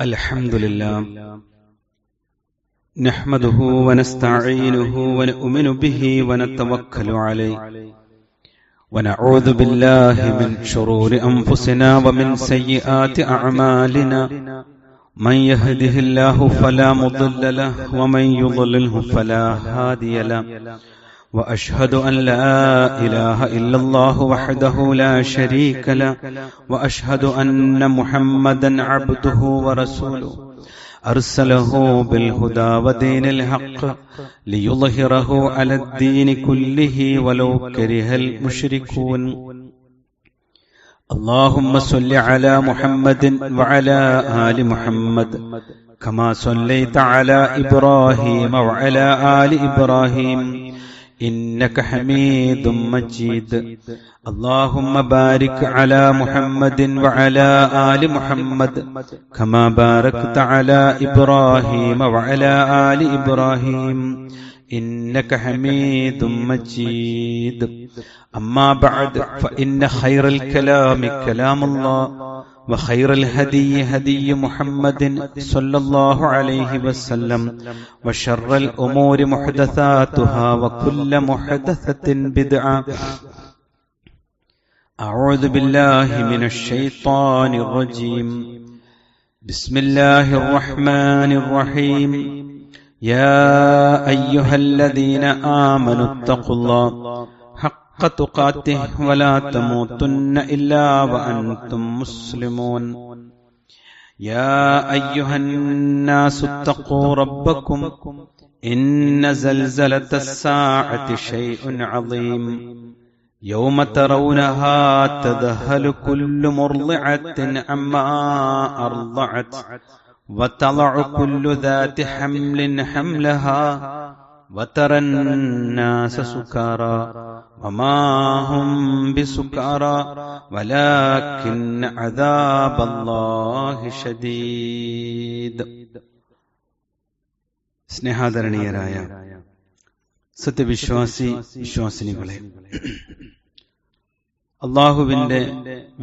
الحمد لله نحمده ونستعينه ونؤمن به ونتوكل عليه ونعوذ بالله من شرور أنفسنا ومن سيئات أعمالنا من يهده الله فلا مضل له ومن يضلله فلا هادي له وأشهد أن لا إله إلا الله وحده لا شريك له وأشهد أن محمدا عبده ورسوله أرسله بالهدى ودين الحق ليظهره على الدين كله ولو كره المشركون اللهم صل على محمد وعلى آل محمد كما صليت على إبراهيم وعلى آل إبراهيم إنك حميد مجيد اللهم بارك على محمد وعلى آل محمد كما باركت على إبراهيم وعلى آل إبراهيم إنك حميد مجيد أما بعد فإن خير الكلام كلام الله وخير الهدي هدي محمد صلى الله عليه وسلم وشر الأمور محدثاتها وكل محدثة بدعة أعوذ بالله من الشيطان الرجيم بسم الله الرحمن الرحيم يا أيها الذين آمنوا اتقوا الله حق تقاته ولا تموتن إلا وأنتم مسلمون يا أيها الناس اتقوا ربكم إن زلزلة الساعة شيء عظيم يوم ترونها تذهل كل مرضعة عما أرضعت وتضع كل ذات حمل حملها وترى الناس سكارى وما هم بسكارى ولكن عذاب الله شديد. സ്നേഹാദരണീയരായ സത്യവിശ്വാസിനികളെ, അള്ളാഹുവിന്റെ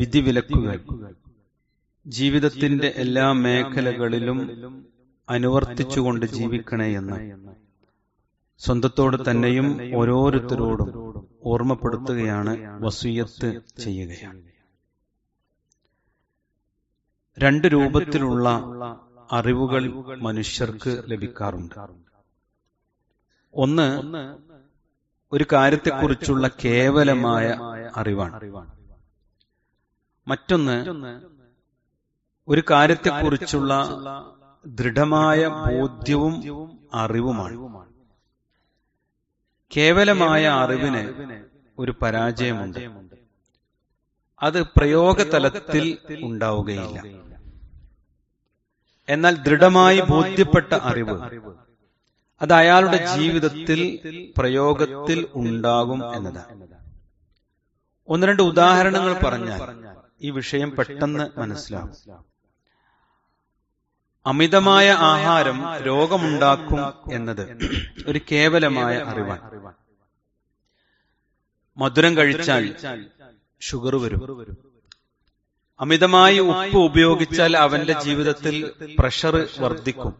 വിധിവിലക്കുകൾ ജീവിതത്തിന്റെ എല്ലാ മേഖലകളിലും അനുവർത്തിച്ചുകൊണ്ട് ജീവിക്കണേ എന്ന് സ്വന്തത്തോട് തന്നെയും ഓരോരുത്തരോടും ഓർമ്മപ്പെടുത്തുകയാണ്, വസിയ്യത്ത് ചെയ്യുകയാണ്. രണ്ട് രൂപത്തിലുള്ള അറിവുകൾ മനുഷ്യർക്ക് ലഭിക്കാറുണ്ട്. ഒന്ന്, ഒരു കാര്യത്തെക്കുറിച്ചുള്ള കേവലമായ അറിവാണ്. മറ്റൊന്ന്, ഒരു കാര്യത്തെക്കുറിച്ചുള്ള ദൃഢമായ ബോധ്യവും അറിവുമാണ്. കേവലമായ അറിവിന് ഒരു പരാജയമുണ്ട്. അത് പ്രയോഗതലത്തിൽ ഉണ്ടാവുകയില്ല. എന്നാൽ ദൃഢമായി ബോധ്യപ്പെട്ട അറിവ് അത് അയാളുടെ ജീവിതത്തിൽ പ്രയോഗത്തിൽ ഉണ്ടാകും എന്നതാണ്. ഒന്ന് രണ്ട് ഉദാഹരണങ്ങൾ പറഞ്ഞാൽ ഈ വിഷയം പെട്ടെന്ന് മനസ്സിലാവും. അമിതമായ ആഹാരം രോഗമുണ്ടാക്കും എന്നത് ഒരു കേവലമായ അറിവാണ്. മധുരം കഴിച്ചാൽ ഷുഗർ വരും. അമിതമായി ഉപ്പ് ഉപയോഗിച്ചാൽ അവന്റെ ജീവിതത്തിൽ പ്രഷർ വർദ്ധിക്കും.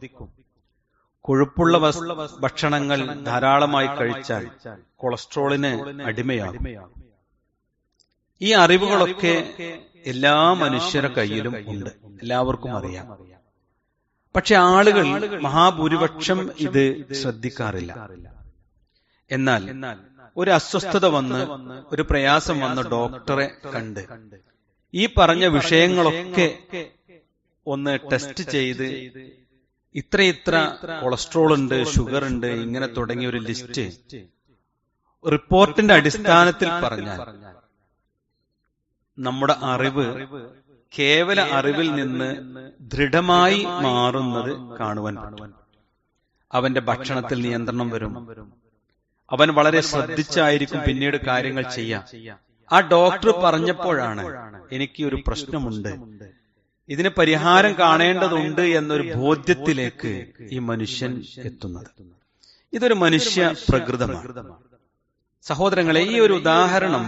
കൊഴുപ്പുള്ള ഭക്ഷണങ്ങൾ ധാരാളമായി കഴിച്ചാൽ കൊളസ്ട്രോളിന് അടിമയാകും. ഈ അറിവുകളൊക്കെ എല്ലാ മനുഷ്യരുടെ കയ്യിലും ഉണ്ട്, എല്ലാവർക്കും അറിയാം. പക്ഷെ ആളുകൾ മഹാഭൂരിപക്ഷം ഇത് ശ്രദ്ധിക്കാറില്ല. എന്നാൽ ഒരു അസ്വസ്ഥത വന്ന്, ഒരു പ്രയാസം വന്ന് ഡോക്ടറെ കണ്ട് ഈ പറഞ്ഞ വിഷയങ്ങളൊക്കെ ഒന്ന് ടെസ്റ്റ് ചെയ്ത് ഇത്ര കൊളസ്ട്രോൾ ഉണ്ട്, ഷുഗർ ഉണ്ട്, ഇങ്ങനെ തുടങ്ങിയ ഒരു ലിസ്റ്റ് റിപ്പോർട്ടിന്റെ അടിസ്ഥാനത്തിൽ പറഞ്ഞാൽ നമ്മുടെ അറിവ് കേവല അറിവിൽ നിന്ന് ദൃഢമായി മാറുന്നത് കാണുവാൻ പറ്റും. അവന്റെ ഭക്ഷണത്തിൽ നിയന്ത്രണം വരും. അവൻ വളരെ ശ്രദ്ധിച്ചായിരിക്കും പിന്നീട് കാര്യങ്ങൾ ചെയ്യാം. ആ ഡോക്ടർ പറഞ്ഞപ്പോഴാണ് എനിക്ക് ഒരു പ്രശ്നമുണ്ട്, ഇതിന് പരിഹാരം കാണേണ്ടതുണ്ട് എന്നൊരു ബോധ്യത്തിലേക്ക് ഈ മനുഷ്യൻ എത്തുന്നത്. ഇതൊരു മനുഷ്യ പ്രകൃതമാണ്. സഹോദരങ്ങളെ, ഈ ഒരു ഉദാഹരണം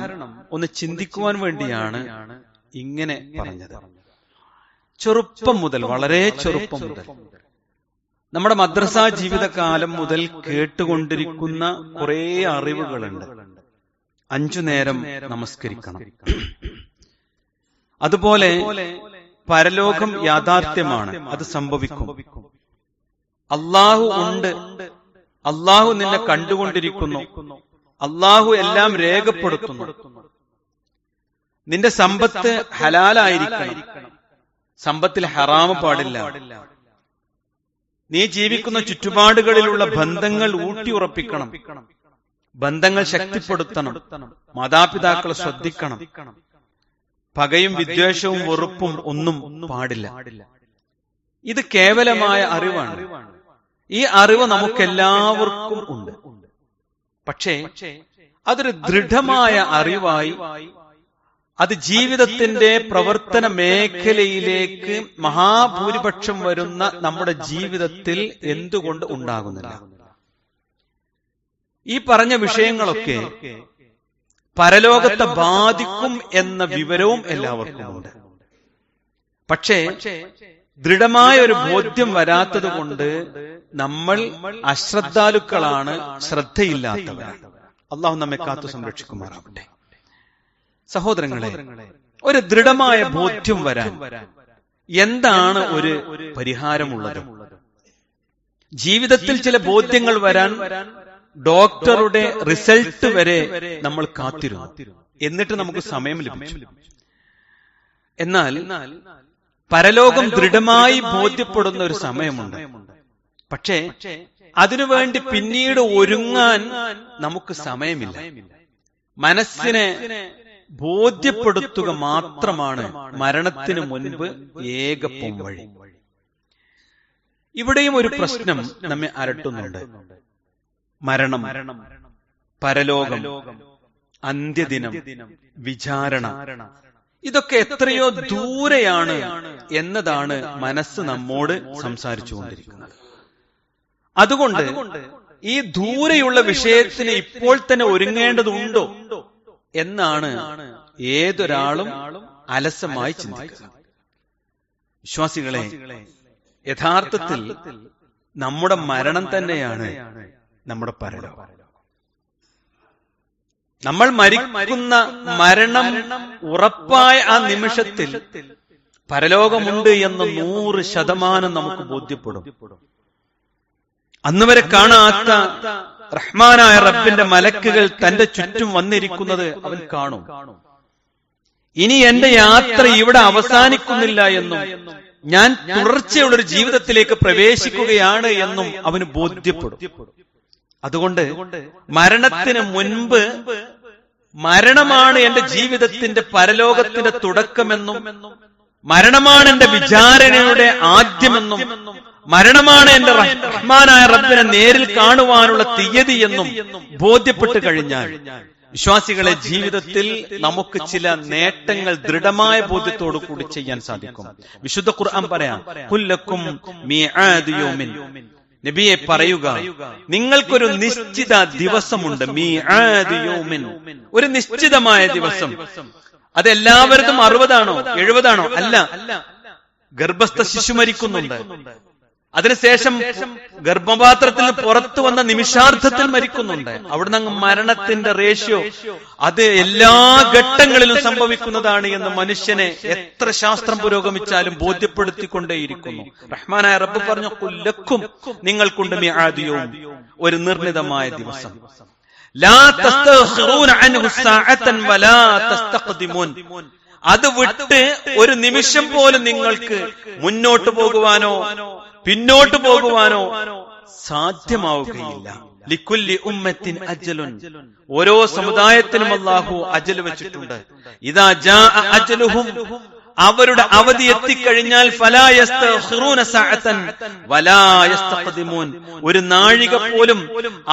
ഒന്ന് ചിന്തിക്കുവാൻ വേണ്ടിയാണ് ഇങ്ങനെ പറഞ്ഞത്. ചെറുപ്പം മുതൽ, വളരെ ചെറുപ്പം മുതൽ, നമ്മുടെ മദ്രസ ജീവിതകാലം മുതൽ കേട്ടുകൊണ്ടിരിക്കുന്ന കുറെ അറിവുകളുണ്ട്. 5 നേരം നമസ്കരിക്കണം, അതുപോലെ പരലോകം യാഥാർത്ഥ്യമാണ്, അത് സംഭവിക്കും, അള്ളാഹു ഉണ്ട്, അള്ളാഹു നിന്നെ കണ്ടുകൊണ്ടിരിക്കുന്നു, അള്ളാഹു എല്ലാം രേഖപ്പെടുത്തുന്നു, നിന്റെ സമ്പത്ത് ഹലാലായിരിക്കണം, സമ്പത്തിൽ ഹറാമ് പാടില്ല, നീ ജീവിക്കുന്ന ചുറ്റുപാടുകളിലുള്ള ബന്ധങ്ങൾ ഊട്ടിയുറപ്പിക്കണം, ബന്ധങ്ങൾ ശക്തിപ്പെടുത്തണം, മാതാപിതാക്കളെ ശ്രദ്ധിക്കണം, പകയും വിദ്വേഷവും വെറുപ്പും ഒന്നും പാടില്ല. ഇത് കേവലമായ അറിവാണ്. ഈ അറിവ് നമുക്കെല്ലാവർക്കും ഉണ്ട്. പക്ഷേ അതൊരു ദൃഢമായ അറിവായി അത് ജീവിതത്തിന്റെ പ്രവർത്തന മേഖലയിലേക്ക് മഹാഭൂരിപക്ഷം വരുന്ന നമ്മുടെ ജീവിതത്തിൽ എന്തുകൊണ്ട് ഉണ്ടാകുന്നില്ല? ഈ പറഞ്ഞ വിഷയങ്ങളൊക്കെ പരലോകത്തെ ബാധിക്കും എന്ന വിവരവും എല്ലാവർക്കും ഉണ്ട്. പക്ഷേ ദൃഢമായ ഒരു ബോധ്യം വരാത്തത് കൊണ്ട് നമ്മൾ അശ്രദ്ധാലുക്കളാണ്, ശ്രദ്ധയില്ലാത്തവരാണ്. അള്ളാഹു നമ്മെ കാത്തു സംരക്ഷിക്കുമാറാവട്ടെ. സഹോദരങ്ങളെ, ഒരു ദൃഢമായ ബോധ്യം വരാൻ എന്താണ് ഒരു പരിഹാരമുള്ളത്? ജീവിതത്തിൽ ചില ബോധ്യങ്ങൾ വരാൻ ഡോക്ടറുടെ റിസൾട്ട് വരെ നമ്മൾ കാത്തിരുന്നു, എന്നിട്ട് നമുക്ക് സമയം ലഭിച്ചു. എന്നാൽ പരലോകം ദൃഢമായി ബോധ്യപ്പെടുന്ന ഒരു സമയമുണ്ട്. പക്ഷേ അതിനുവേണ്ടി പിന്നീട് ഒരുങ്ങാൻ നമുക്ക് സമയമില്ല. മനസ്സിനെ ബോധ്യപ്പെടുത്തുക മാത്രമാണ് മരണത്തിന് മുൻപ് ഏക പോംവഴി. ഇവിടെയും ഒരു പ്രശ്നം നമ്മെ അലട്ടുന്നുണ്ട്. മരണം, പരലോകം, അന്ത്യദിനം, വിചാരണ, ഇതൊക്കെ എത്രയോ ദൂരെയാണ് എന്നതാണ് മനസ്സ് നമ്മോട് സംസാരിച്ചുകൊണ്ടിരിക്കുന്നത്. അതുകൊണ്ട് ഈ ദൂരെയുള്ള വിഷയത്തിന് ഇപ്പോൾ തന്നെ ഒരുങ്ങേണ്ടതുണ്ടോ എന്നാണ് ഏതൊരാളും അലസമായി ചിന്തിക്കുന്നത്. വിശ്വാസികളെ, യഥാർത്ഥത്തിൽ നമ്മുടെ മരണം തന്നെയാണ് നമ്മുടെ പരലോകം. നമ്മൾ മരിക്കുന്ന മരണം ഉറപ്പായ ആ നിമിഷത്തിൽ പരലോകമുണ്ട് എന്ന് 100% നമുക്ക് ബോധ്യപ്പെടും. അന്നുവരെ കാണാത്ത റഹ്മാനായ റബ്ബിന്റെ മലക്കുകൾ തന്റെ ചുറ്റും വന്നിരിക്കുന്നത് അവൻ കാണും. ഇനി എന്റെ യാത്ര ഇവിടെ അവസാനിക്കുന്നില്ല എന്നും ഞാൻ തുടർച്ചയുള്ളൊരു ജീവിതത്തിലേക്ക് പ്രവേശിക്കുകയാണ് എന്നും അവന് ബോധ്യപ്പെടും. അതുകൊണ്ട് മരണത്തിന് മുൻപ് മരണമാണ് എന്റെ ജീവിതത്തിന്റെ പരലോകത്തിന്റെ തുടക്കമെന്നും മരണമാണ് എന്റെ വിചാരണയുടെ ആദ്യമെന്നും മരണമാണ് എന്റെ റഹ്മാനായ റബ്ബിനെ നേരിൽ കാണുവാനുള്ള തീയതി എന്നും ബോധ്യപ്പെട്ടു കഴിഞ്ഞാൽ വിശ്വാസികളെ, ജീവിതത്തിൽ നമുക്ക് ചില നേട്ടങ്ങൾ ദൃഢമായ ബോധ്യത്തോടു കൂടി ചെയ്യാൻ സാധിക്കും. വിശുദ്ധ ഖുർആൻ പറയാം, കുല്ലക്കും മീആദു യൗമിൻ, നബിയെ പറയുക, നിങ്ങൾക്കൊരു നിശ്ചിത ദിവസമുണ്ട്. മീആദു യൗമിൻ, ഒരു നിശ്ചിതമായ ദിവസം. അതെല്ലാവർക്കും 60 ആണോ 70 ആണോ? അല്ല. ഗർഭസ്ഥ ശിശു മരിക്കുന്നുണ്ട്, അതിനുശേഷം ഗർഭപാത്രത്തിൽ നിന്ന് പുറത്തു വന്ന നിമിഷാർദ്ധത്തിൽ മരിക്കുന്നുണ്ട്. അവിടുന്ന് അങ്ങ് മരണത്തിന്റെ റേഷ്യോ അത് എല്ലാ ഘട്ടങ്ങളിലും സംഭവിക്കുന്നതാണ് എന്ന് മനുഷ്യനെ എത്ര ശാസ്ത്രം പുരോഗമിച്ചാലും ബോധ്യപ്പെടുത്തിക്കൊണ്ടേയിരിക്കുന്നു. റഹ്മാനായ റബ്ബ് പറഞ്ഞു, കുല്ലക്കും, നിങ്ങൾക്കുണ്ട് മീആദു യൗം, ഒരു നിർണിതമായ ദിവസം. ലാ തസ്തഖിറൂന അൻഹു സഅതൻ വലാ തസ്തഖ്ദിമൂൻ, അത് വിട്ട് ഒരു നിമിഷം പോലും നിങ്ങൾക്ക് മുന്നോട്ട് പോകുവാനോ പിന്നോട്ട് പോകുവാനോ സാധ്യമാവുകയില്ല. ലിക്കുല്ലി ഉമ്മത്തിൻ അജലുൻ, ഓരോ സമുദായത്തിനും അല്ലാഹു അജൽ വെച്ചിട്ടുണ്ട്. ഇദാ ജാഅ അജലുഹും, അവരുടെ അവധി എത്തിക്കഴിഞ്ഞാൽ ഫലാ യസ്തഖിറൂന സഅതൻ വലാ യസ്തഖ്ദിമൂൻ, ഒരു നാഴിക പോലും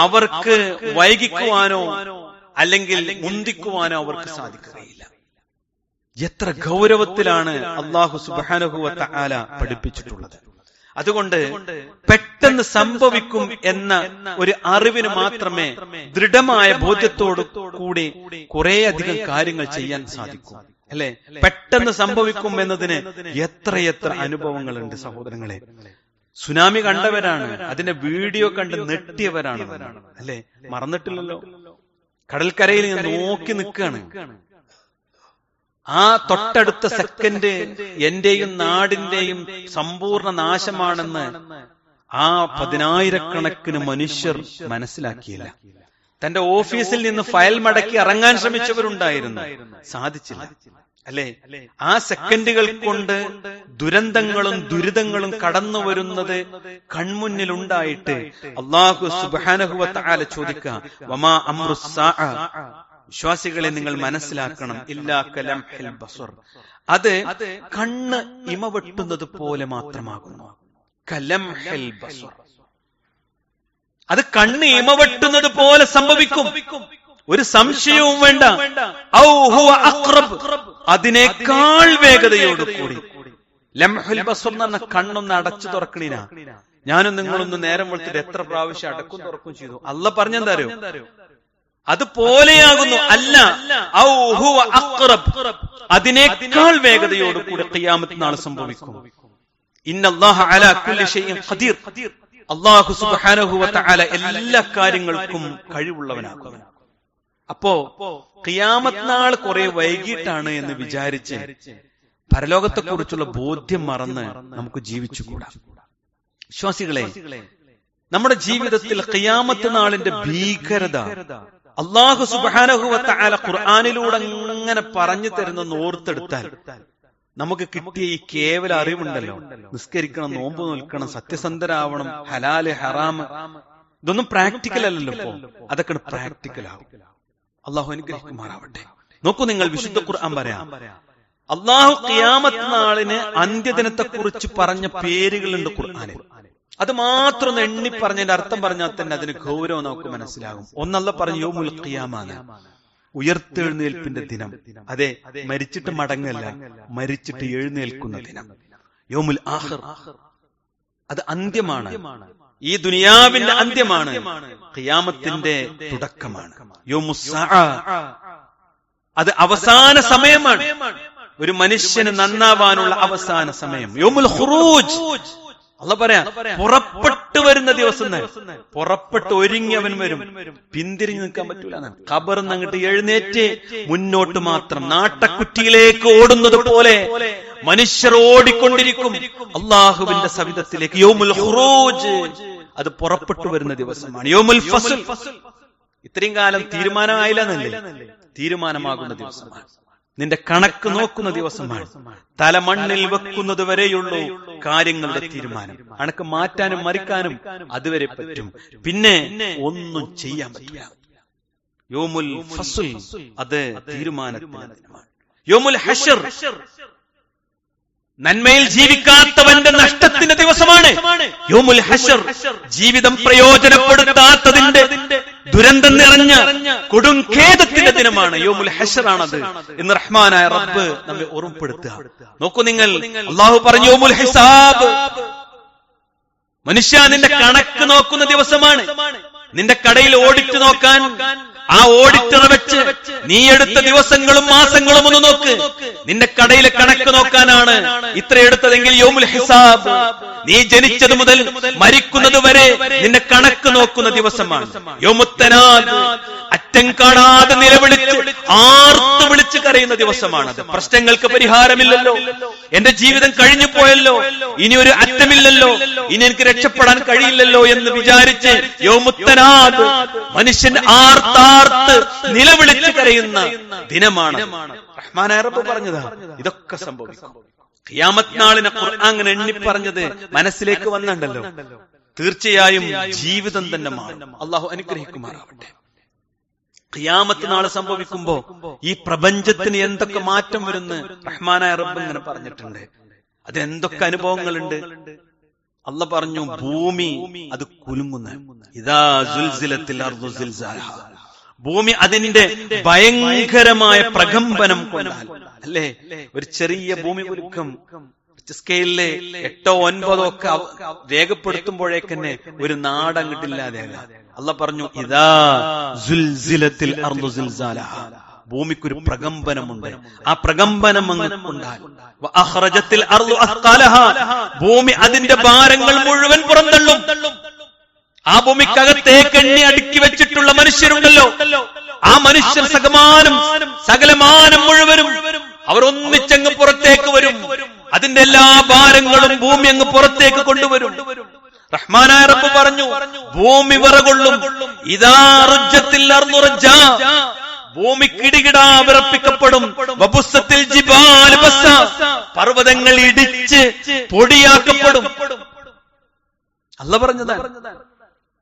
അവർക്ക് വൈകിക്കുവാനോ അല്ലെങ്കിൽ മുന്തിക്കുവാനോ അവർക്ക് സാധിക്കുകയില്ല. എത്ര ഗൗരവത്തിലാണ് അല്ലാഹു സുബ്ഹാനഹു വ തആല പഠിപ്പിച്ചിട്ടുള്ളത്. അതുകൊണ്ട് പെട്ടെന്ന് സംഭവിക്കും എന്ന ഒരു അറിവിന് മാത്രമേ ദൃഢമായ ബോധ്യത്തോടു കൂടി കുറേയധികം കാര്യങ്ങൾ ചെയ്യാൻ സാധിക്കൂ. അല്ലെ? പെട്ടെന്ന് സംഭവിക്കും എന്നതിന് എത്രയെത്ര അനുഭവങ്ങളുണ്ട് സഹോദരങ്ങളെ. സുനാമി കണ്ടവരാണ്, അതിന്റെ വീഡിയോ കണ്ട് നെട്ടിയവരാണ്, അല്ലെ? മറന്നിട്ടില്ലല്ലോ. കടൽക്കരയിൽ ഞാൻ നോക്കി നിൽക്കുകയാണ്. ആ തൊട്ടടുത്ത സെക്കൻഡ് എന്റെയും നാടിന്റെയും സമ്പൂർണ്ണ നാശമാണെന്ന് ആ 10,000-കണക്കിന് മനുഷ്യർ മനസ്സിലാക്കിയില്ല. തന്റെ ഓഫീസിൽ നിന്ന് ഫയൽ മടക്കി ഇറങ്ങാൻ ശ്രമിച്ചവരുണ്ടായിരുന്നു, സാധിച്ചില്ല, അല്ലെ? ആ സെക്കൻഡുകൾ കൊണ്ട് ദുരന്തങ്ങളും ദുരിതങ്ങളും കടന്നു വരുന്നത് കൺമുന്നിലുണ്ടായിട്ട് അല്ലാഹു സുബ്ഹാനഹു വ തആല ചോദിക്കുക, വമാ അംറുസ് സാഅ, വിശ്വാസികളെ നിങ്ങൾ മനസ്സിലാക്കണം, ഇല്ലാ കലംഹിൽ ബസർ, അത് കണ്ണ് ഇമവെട്ടുന്നത് പോലെ മാത്രമാകുന്നു. കലംഹിൽ ബസർ, അത് കണ്ണ് ഇമവെട്ടുന്നത് പോലെ സംഭവിക്കും, ഒരു സംശയവും വേണ്ട. ഔ ഹുവ അഖ്റബ്, അതിനേക്കാൾ വേഗതയോടുകൂടി. ലംഹുൽ ബസർ എന്ന് പറഞ്ഞ കണ്ണൊന്ന് അടച്ചു തുറക്കണിനാ. ഞാനും നിങ്ങളൊന്ന് നേരം വെളുത്തിട്ട് എത്ര പ്രാവശ്യം അടക്കും തുറക്കും ചെയ്തു. അല്ലാഹ് പറഞ്ഞെന്താരോ, അതുപോലെയാകുന്നു. അല്ല, ഔ ഹുവ അഖ്റബ്, അതിനേക്കാൾ വേഗതയോടുകൂടി ഖിയാമത്ത് നാൾ സംഭവിക്കും. ഇന്നല്ലാഹ അലാ കുല്ലി ഷൈഇൻ ഖദീർ, അല്ലാഹു സുബ്ഹാനഹു വ തആല എല്ലാ കാര്യങ്ങൾക്കും കഴിവുള്ളവനാകുന്നു. അപ്പോ ഖിയാമത്ത് നാൾ കുറെ വൈകിട്ടാണ് എന്ന് വിചാരിച്ച് പരലോകത്തെ കുറിച്ചുള്ള ബോധ്യം മറന്ന് നമുക്ക് ജീവിച്ചുകൂടാ. വിശ്വാസികളെ, നമ്മുടെ ജീവിതത്തിൽ ഖിയാമത്ത് നാളിന്റെ ഭീകരത അല്ലാഹു സുബ്ഹാനഹു വ തആല ഖുർആനിലൂടെ അങ്ങനെ പറഞ്ഞു തരുന്ന ഓർത്തെടുത്താൽ നമുക്ക് കിട്ടിയ ഈ കേവല അറിവുണ്ടല്ലോ, നിസ്കരിക്കണം, നോമ്പ് നോൽക്കണം, സത്യസന്ധരാവണം, ഹലാല് ഹറാം, ഇതൊന്നും പ്രാക്ടിക്കൽ അല്ലല്ലോ. ഇപ്പോ അതൊക്കെ പ്രാക്ടിക്കൽ ആവും. അള്ളാഹു അനുഗ്രഹിക്കുമാറാവട്ടെ. നോക്കൂ, നിങ്ങൾ വിശുദ്ധ ഖുർആൻ പറയാം, അള്ളാഹു ഖിയാമത്ത് നാളിന് അന്ത്യദിനത്തെ കുറിച്ച് പറഞ്ഞ പേരുകളുണ്ട് ഖുർആനിൽ. അത് മാത്രം ഒന്ന് എണ്ണി പറഞ്ഞതിന്റെ അർത്ഥം പറഞ്ഞാൽ തന്നെ അതിന് ഗൗരവം നമുക്ക് മനസ്സിലാകും. ഒന്നല്ല പറഞ്ഞു യൗമുൽ ഖിയാമ, ഉയർത്തെഴുന്നേൽപ്പിന്റെ ദിനം. അതെ, മരിച്ചിട്ട് മടങ്ങല്ല, മരിച്ചിട്ട് എഴുന്നേൽക്കുന്ന ദിനം. യൗമുൽ ആഖിർ, അത് അന്ത്യമാണ്, ഈ ദുനിയാവിന്റെ അന്ത്യമാണ്, ഖിയാമത്തിന്റെ തുടക്കമാണ്. യൗമുസ് സഅ, അത് അവസാന സമയമാണ്, ഒരു മനുഷ്യന് നന്നാവാനുള്ള അവസാന സമയം. യൗമുൽ ഖുറൂജ്, അല്ലാഹ് പറയാ, പുറപ്പെട്ടു വരുന്ന ദിവസം, പുറപ്പെട്ട് ഒരുങ്ങിയവൻ വരും, പിന്തിരിഞ്ഞു നിൽക്കാൻ പറ്റൂല. ഖബറിന്ന് അങ്ങോട്ട് എഴുന്നേറ്റ് മുന്നോട്ട് മാത്രം, നാട്ടക്കുറ്റിയിലേക്ക് ഓടുന്നത് പോലെ മനുഷ്യർ ഓടിക്കൊണ്ടിരിക്കും അള്ളാഹുവിന്റെ സവിധത്തിലേക്ക്. യൗമുൽ ഖുറൂജ്, അത് പുറപ്പെട്ടു വരുന്ന ദിവസമാണ്. യൗമുൽ ഫസ്ൽ, ഇത്രയും കാലം തീരുമാനമായില്ലെന്നല്ലേ, തീരുമാനമാകുന്ന ദിവസമാണ്. നിന്റെ കണക്ക് നോക്കുന്ന ദിവസമാണ്. തല മണ്ണിൽ വെക്കുന്നത് വരെയുള്ളൂ കാര്യങ്ങളുടെ തീരുമാനം. അണക്ക് മാറ്റാനും മറിക്കാനും അതുവരെ പറ്റും, പിന്നെ ഒന്നും ചെയ്യാൻ പറ്റില്ല. യൗമുൽ ഫസ്ൽ, അത് തീരുമാനത്തിന്റെ ദിനമാണ്. യൗമുൽ ഹശ്ർ, നന്മയിൽ ജീവിക്കാത്തവന്റെ നഷ്ടത്തിന്റെ ദിവസമാണ്. യൗമുൽ ഹശ്ർ, ജീവിതം പ്രയോജനപ്പെടുത്താത്തതിന്റെ ദുരന്തം നിറഞ്ഞ കൊടും ഖേദത്തിന്റെ ദിനമാണ്. യൗമുൽ ഹശ്റാണത് എന്ന് റഹ്മാനായ റബ്ബ് നമ്മെ ഓർമ്മപ്പെടുത്തുക. നോക്കൂ നിങ്ങൾ, അല്ലാഹു പറഞ്ഞു യൗമുൽ ഹിസാബ്, മനുഷ്യ നിന്റെ കണക്ക് നോക്കുന്ന ദിവസമാണ്. നിന്റെ കടയിൽ ഓഡിറ്റ് നോക്കാൻ, ആ ഓഡിറ്റർ വെച്ച് നീ എടുത്ത ദിവസങ്ങളും മാസങ്ങളും ഒന്ന് നോക്ക്. നിന്റെ കടയിലെ കണക്ക് നോക്കാനാണ് ഇത്ര എടുത്തതെങ്കിൽ യൗമുൽ ഹിസാബ്, നീ ജനിച്ചത് മുതൽ മരിക്കുന്നത് വരെ നിന്റെ കണക്ക് നോക്കുന്ന ദിവസമാണ്. യൗമുത്തനാദ്, അറ്റം കാണാതെ നിലവിളിച്ച് ആർത്തു വിളിച്ച് കരയുന്ന ദിവസമാണത്. പ്രശ്നങ്ങൾക്ക് പരിഹാരമില്ലല്ലോ, എന്റെ ജീവിതം കഴിഞ്ഞു പോയല്ലോ, ഇനി ഒരു അറ്റമില്ലല്ലോ, ഇനി എനിക്ക് രക്ഷപ്പെടാൻ കഴിയില്ലല്ലോ എന്ന് വിചാരിച്ച് യൗമുത്തനാദ്, മനുഷ്യൻ ആർത്താർത്ത് നിലവിളിച്ച് കരയുന്ന ദിനമാണ്. റഹ്മാനായ റബ്ബ് പറഞ്ഞതാ ഇതൊക്കെ സംഭവിക്കും. ഖിയാമത്ത് നാളിനെ ഖുർആൻ അങ്ങനെ എണ്ണി പറഞ്ഞത് മനസ്സിലേക്ക് വന്നിട്ടുണ്ടല്ലോ. തീർച്ചയായും ജീവിതം തന്നെ മാറും. അള്ളാഹു അനുഗ്രഹിക്കുമാറാവട്ടെ. ഖിയാമത്ത് നാളെ സംഭവിക്കുമ്പോ ഈ പ്രപഞ്ചത്തിന് എന്തൊക്കെ മാറ്റം വരുന്ന് റഹ്മാനായ റബ്ബ് ഇങ്ങനെ പറഞ്ഞിട്ടുണ്ട്. അതെന്തൊക്കെ അനുഭവങ്ങളുണ്ട്. അള്ളാഹ് പറഞ്ഞു, ഭൂമി അത് കുലുങ്ങുന്ന, ഇദാ സുൽസിലത്തിൽ അർദു സിൽസാലഹ, ഭൂമി അതിന്റെ ഭയങ്കരമായ പ്രകമ്പനം കൊണ്ടാൽ, അല്ലേ, ഒരു ചെറിയ ഭൂമി കുലുക്കം സ്കെയിലില് 8, 9 ഒക്കെ രേഖപ്പെടുത്തുമ്പോഴേക്കന്നെ ഒരു നാടങ്ങിട്ടില്ലാതെ. അള്ളാഹ് പറഞ്ഞു, ഇദാ സുൽസിലത്തിൽ അർദു സിൽസാലഹ, ഭൂമിക്കൊരു പ്രകമ്പനമുണ്ട്. ആ പ്രകമ്പനം അങ്ങ് ഉണ്ടാൽ വഅഖ്റജത്തിൽ അർളു അസ്ഖാലഹാ, ഭൂമി അതിന്റെ ഭാരങ്ങൾ മുഴുവൻ പുറന്തള്ളും. ആ ഭൂമിക്കകത്തേക്ക് എണ്ണി അടുക്കി വെച്ചിട്ടുള്ള മനുഷ്യരുണ്ടല്ലോ, ആ മനുഷ്യർ സകലമാനം മുഴുവനും അവർ ഒന്നിച്ചങ്ങ് പുറത്തേക്ക് വരും. അതിന്റെ എല്ലാ ഭാരങ്ങളും ഭൂമി അങ്ങ് പുറത്തേക്ക് കൊണ്ടുവരും. റഹ്മാനായ റബ്ബ് പറഞ്ഞു, ഭൂമി വിറകൊള്ളും. ഇദാ റുജ്ജത്തിൽ അർളു റജ്ജാ, ഭൂമി കിടികിടാ വിറപ്പിക്കപ്പെടും. വബുസ്സത്തിൽ ജിബാൽ ബസ്സാ, പർവ്വതങ്ങൾ ഇടിച്ച് പൊടിയാക്കപ്പെടും. അല്ലാഹു പറഞ്ഞതാണ്.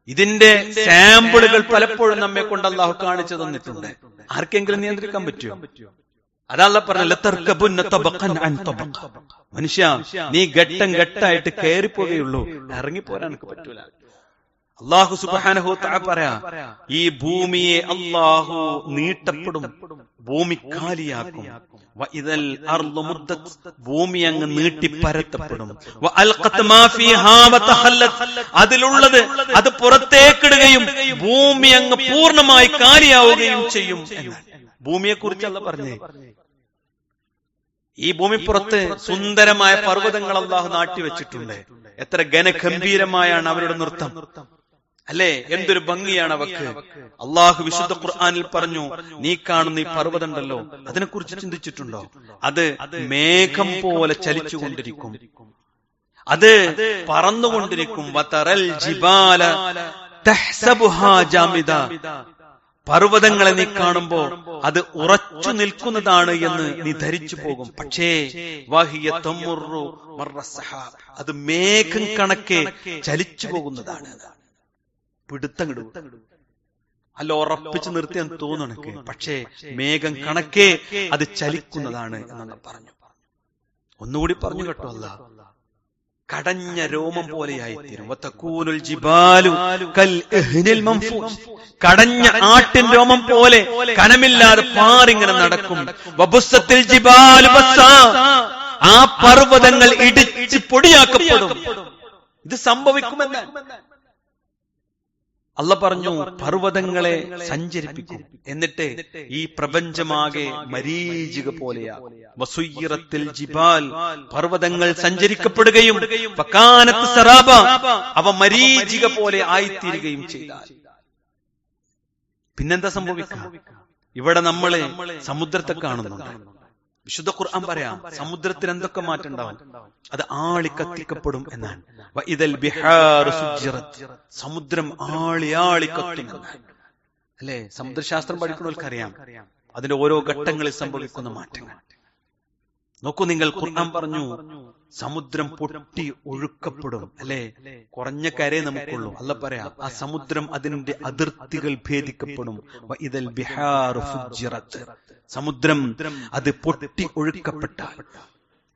ഇതിന്റെ സാമ്പിളുകൾ പലപ്പോഴും നമ്മെ കൊണ്ട് അല്ലാഹു കാണിച്ചു തന്നിട്ടുണ്ട്. ആർക്കെങ്കിലും നിയന്ത്രിക്കാൻ പറ്റുമോ? അതല്ല പറഞ്ഞ മനുഷ്യ, നീ ഘട്ടം ഘട്ടമായിട്ട് കയറിപ്പോവുകയുള്ളൂ, ഇറങ്ങിപ്പോരാൻ എനിക്ക് പറ്റൂല. അല്ലാഹു സുബ്ഹാനഹു വ തആല പറയാ, ഈ ഭൂമിയെ അല്ലാഹു നീട്ടപ്പെടും, ഭൂമി കാലിയാക്കും. വഇദൽ അർളു മുദ്ദത്, ഭൂമി അങ്ങ് നീട്ടി പരത്തപ്പെടും. വഅൽഖത് മാ ഫീഹാ വതഖല്ലത്, അതിലുള്ളത് അത് പുറത്തേക്കിടുകയും ഭൂമി അങ്ങ് പൂർണ്ണമായി കാലിയാവുകയും ചെയ്യും എന്നാണ്. ഭൂമിയെ കുറിച്ച് അല്ലാഹു പറഞ്ഞേ. ഈ ഭൂമിപ്പുറത്ത് സുന്ദരമായ പർവ്വതങ്ങൾ അല്ലാഹു നാട്ടിവെച്ചിട്ടുണ്ട്. എത്ര ഘനഗംഭീരമായാണ് അവരുടെ നൃത്തം അല്ലേ, എന്തൊരു ഭംഗിയാണ് അവക്ക്. അള്ളാഹു വിശുദ്ധ ഖുർആനിൽ പറഞ്ഞു, നീ കാണുന്ന ഈ പർവ്വതം ഉണ്ടല്ലോ, അതിനെക്കുറിച്ച് ചിന്തിച്ചിട്ടുണ്ടോ? അത് മേഘം പോലെ ചലിച്ചുകൊണ്ടിരിക്കും, അത് പറന്നുകൊണ്ടിരിക്കും. വതറൽ ജിബാല തഹ്സബുഹാ ജാമിദ, പർവ്വതങ്ങളെ നീ കാണുമ്പോ അത് ഉറച്ചു നിൽക്കുന്നതാണ് എന്ന് നീ ധരിച്ചു പോകും. പക്ഷേ വഹിയ തമുറു മർറസഹാബ്, അത് മേഘം കണക്കെ ചലിച്ചു പോകുന്നതാണ്. പിടുത്തങ്ങിടും അല്ല, ഉറപ്പിച്ചു നിർത്തിയെന്ന് തോന്നണക്ക്, പക്ഷേ മേഘം കണക്കെ അത് ചലിക്കുന്നതാണ് എന്നങ്ങ് പറഞ്ഞു. ഒന്നുകൂടി പറഞ്ഞു കേട്ടോ, അല്ലാഹ് കടഞ്ഞ രോമം പോലെയായിത്തീരും. വതകൂനുൽ ജിബാലു കൽ ഇഹ്നിൽ മൻഫൂസ്, കടഞ്ഞ ആട്ടിൻ രോമം പോലെ കനമില്ലാതെ പാറിങ്ങനെ നടക്കും. വബുസ്സത്തിൽ ജിബാലു ബസ്സാ, ആ പർവ്വതങ്ങൾ ഇടിച്ച് പൊടിയാക്കപ്പെടും. ഇത് സംഭവിക്കുമെന്ന് അല്ലാഹ് പറഞ്ഞു. പർവ്വതങ്ങളെ സഞ്ചരിപ്പിക്കും, എന്നിട്ട് ഈ പ്രപഞ്ചമാകെ മരീചിക പോലെയാകും. വസുയ്യിറത്തിൽ ജിബാൽ, പർവ്വതങ്ങൾ സഞ്ചരിക്കപ്പെടുകയും ഫകാനത്ത് സറാബ, അവ മരീചിക പോലെ ആയിത്തീരുകയും ചെയ്താൽ പിന്നെന്താ സംഭവിക്കുക? ഇവിടെ നമ്മള് സമുദ്രത്തെ കാണുന്നുണ്ട്. വിശുദ്ധ ഖുർആൻ പറയാം, സമുദ്രത്തിന് എന്തൊക്കെ മാറ്റം ഉണ്ടാവും, അത് ആളി കത്തിക്കപ്പെടും എന്നാണ്. വഇദൽ ബിഹാറു സുജ്ജിറത്, സമുദ്രം ആളി കത്തും അല്ലെ. സമുദ്രശാസ്ത്രം പഠിക്കുന്നവർക്കറിയാം അതിന്റെ ഓരോ ഘട്ടങ്ങളിൽ സംഭവിക്കുന്ന മാറ്റങ്ങൾ. നോക്കൂ നിങ്ങൾ, ഖുർആൻ പറഞ്ഞു സമുദ്രം പൊട്ടി ഒഴുക്കപ്പെടും അല്ലെ. കുറഞ്ഞ കരയെ നമുക്കുള്ളൂ. അല്ലാഹ് പറയാം, ആ സമുദ്രം അതിന്റെ അതിർത്തികൾ ഭേദിക്കപ്പെടും. വഇദൽ ബിഹാറു ഫുജ്ജിറത്, സമുദ്രം അത് പൊട്ടി ഒഴുക്കപ്പെട്ടാൽ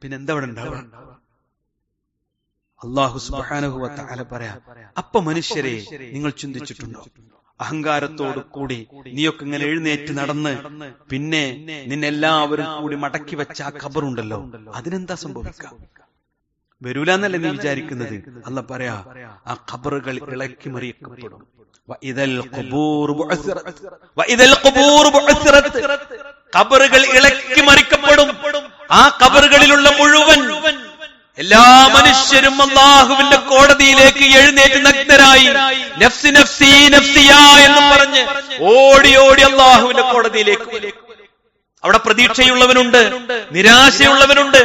പിന്നെന്താ അവിടെ ഉണ്ടാവുക? അല്ലാഹു സുബ്ഹാനഹു വ തആല പറയാ, അപ്പൊ മനുഷ്യരെ നിങ്ങൾ ചിന്തിച്ചിട്ടുണ്ടോ? അഹങ്കാരത്തോടു കൂടി നീയൊക്കെ ഇങ്ങനെ എഴുന്നേറ്റ് നടന്ന് പിന്നെ നിന്നെല്ലാവരും കൂടി മടക്കി വെച്ച ആ ഖബറുണ്ടല്ലോ, അതിനെന്താ സംഭവിക്കുക? വരൂലെന്നല്ലേ നീ വിചാരിക്കുന്നത്? അല്ലാഹ് പറയാ, ആ ഖബറുകൾ ഇളക്കി മറിയപ്പെടും. വഇദൽ ഖുബൂർ ബുഅസിറത്, വഇദൽ ഖുബൂർ ബുഅസിറത്, ഖബറുകൾ ഇളക്കി മറിക്കപ്പെടും. ആ ഖബറുകളിലുള്ള മുഴുവൻ എല്ലാ മനുഷ്യരും അല്ലാഹുവിന്റെ കോടതിയിലേക്ക് എഴുന്നേറ്റ് നഗ്നരായി നഫ്സി നഫ്സി നഫ്സിയ എന്ന് പറഞ്ഞ് ഓടി ഓടി അല്ലാഹുവിന്റെ കോടതിയിലേക്ക്. അവിടെ പ്രതീക്ഷയുള്ളവനുണ്ട്, നിരാശയുള്ളവനുണ്ട്,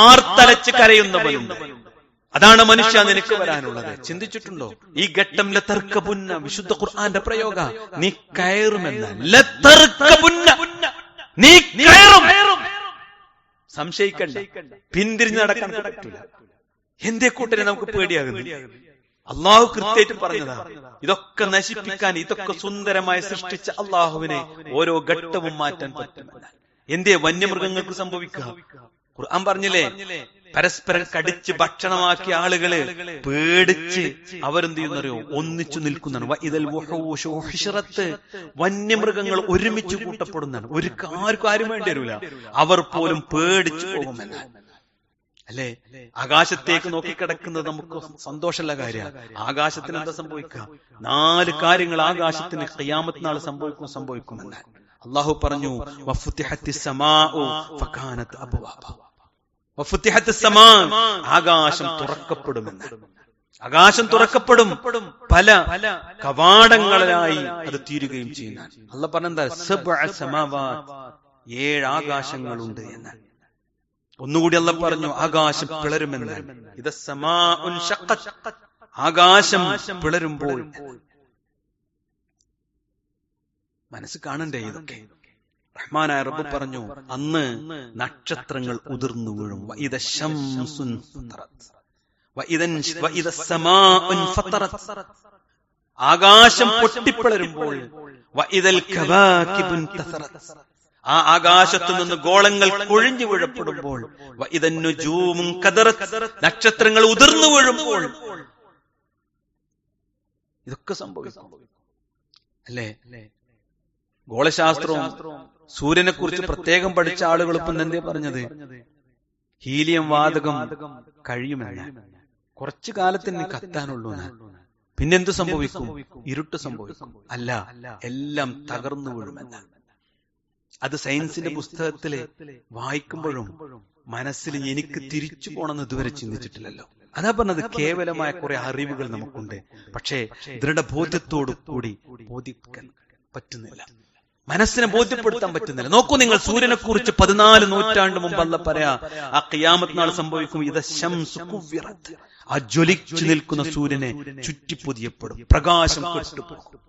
ആർത്തലച്ച് കരയുന്നവനുണ്ട്. അതാണ് മനുഷ്യ നിനക്ക് വരാനുള്ളത്. ചിന്തിച്ചിട്ടുണ്ടോ ഈ ഘട്ടം? ലതർക്കബുന്ന, വിശുദ്ധ ഖുർആന്റെ പ്രയോഗ, നീ കയറുമെന്ന. ലതർക്കബുന്ന, നീ കയറും. സംശയിക്കണ്ട, പിന്തിരിഞ്ഞ് നടക്കാൻ പറ്റൂല. എന്തേ കൂട്ടരെ നമുക്ക് പേടിയാകുന്നു? അള്ളാഹു കൃത്യമായിട്ട് പറഞ്ഞതാ, ഇതൊക്കെ നശിപ്പിക്കാൻ, ഇതൊക്കെ സുന്ദരമായി സൃഷ്ടിച്ച അള്ളാഹുവിനെ ഓരോ ഘട്ടവും മാറ്റാൻ പറ്റുമെന്ന. എന്തേ വന്യമൃഗങ്ങൾക്ക് സംഭവിക്കുക? ഖുർആൻ പറഞ്ഞില്ലേ, പരസ്പരം കടിച്ച് ഭക്ഷണമാക്കിയ ആളുകള് പേടിച്ച് അവരെന്ത് ചെയ്യുന്നറിയോ? ഒന്നിച്ചു നിൽക്കുന്നതാണ്. വഇദൽ വുഹൂശു ഉഹിശറത്ത്, വന്യമൃഗങ്ങൾ ഒരുമിച്ച് കൂട്ടപ്പെടുന്നതാണ്. ആർക്കും ആരും വേണ്ടി വരില്ല, അവർ പോലും പേടിച്ചു പോകുമെന്നാണ് അല്ലെ. ആകാശത്തേക്ക് നോക്കിക്കിടക്കുന്നത് നമുക്ക് സന്തോഷമുള്ള കാര്യമാണ്. ആകാശത്തിന് എന്താ സംഭവിക്കുക? 4 കാര്യങ്ങൾ ആകാശത്തിന് ഖിയാമത്ത് നാൾ സംഭവിക്കുമെന്നാണ് അള്ളാഹു പറഞ്ഞു വഫുത്തിഹത്തിസ് സമാഉ ഫകാനത് അബ്വാബ. വഫുത്തിഹത്തിസ് സമാ, ആകാശം തുറക്കപ്പെടുമെന്ന്. ആകാശം തുറക്കപ്പെടും, പല കവാടങ്ങളായി അത് തീരുകയും ചെയ്യുന്ന. അള്ളാഹ് പറഞ്ഞെന്താ? സബ്അ സമാവാത്, 7 ആകാശങ്ങളുണ്ട് എന്ന്. ഒന്നുകൂടി അള്ളാഹ് പറഞ്ഞു ആകാശം പിളരുമെന്ന്. ഇത് സമാഉൻ ശഖ്ഖത്, ആകാശം പിളരുമ്പോൾ. മനസ്സ് കാണണ്ടേ ഇതൊക്കെ? റഹ്മാനായ റബ്ബ് പറഞ്ഞു അന്ന് നക്ഷത്രങ്ങൾ ഉതിർന്നു വീഴും. വഇദ ശംസുൻ ഫതറത് വഇദ സമാഉൻ ഫതറത്, ആകാശം പൊട്ടിപ്പിളരുമ്പോൾ. വഇദൽ കവാകിബുൻ തസറത്, ആ ആകാശത്തു നിന്ന് ഗോളങ്ങൾ കൊഴിഞ്ഞു വീഴപ്പെടുമ്പോൾ. വഇദൻ നുജൂമുൻ കദറത്, നക്ഷത്രങ്ങൾ ഉതിർന്നു വീഴുമ്പോൾ. ഇതൊക്കെ സംഭവിക്കും അല്ലേ? ഗോളശാസ്ത്രവും സൂര്യനെ കുറിച്ച് പ്രത്യേകം പഠിച്ച ആളുകൾ ഇപ്പം എന്തേ പറഞ്ഞത്? ഹീലിയം വാതകം കഴിയുമെന്ന്. കുറച്ചു കാലത്തിന് കത്താനുള്ളൂ. പിന്നെന്ത് സംഭവിക്കും? ഇരുട്ട് സംഭവിക്കും. അല്ല, എല്ലാം തകർന്നു വീഴുമെന്ന്. അത് സയൻസിന്റെ പുസ്തകത്തില് വായിക്കുമ്പോഴും മനസ്സിൽ എനിക്ക് തിരിച്ചു പോണമെന്ന് ഇതുവരെ ചിന്തിച്ചിട്ടില്ലല്ലോ. അതാ പറഞ്ഞത്, കേവലമായ കുറെ അറിവുകൾ നമുക്കുണ്ട്, പക്ഷേ ദൃഢബോധ്യത്തോടു കൂടി ബോധിക്കാൻ പറ്റുന്നില്ല, മനസ്സിനെ ബോധ്യപ്പെടുത്താൻ പറ്റുന്നില്ല. നോക്കൂ നിങ്ങൾ, സൂര്യനെ കുറിച്ച് 14 നൂറ്റാണ്ട് മുമ്പ് അല്ലാഹ് പറയാ ആ ഖിയാമത്ത് നാൾ സംഭവിക്കും. ഇദ ശംസു കുവ്വിറത്, ആ ജ്വലിച്ചു നിൽക്കുന്ന സൂര്യനെ ചുറ്റിപ്പൊതിയപ്പെടും, പ്രകാശം കെട്ടുപോകും.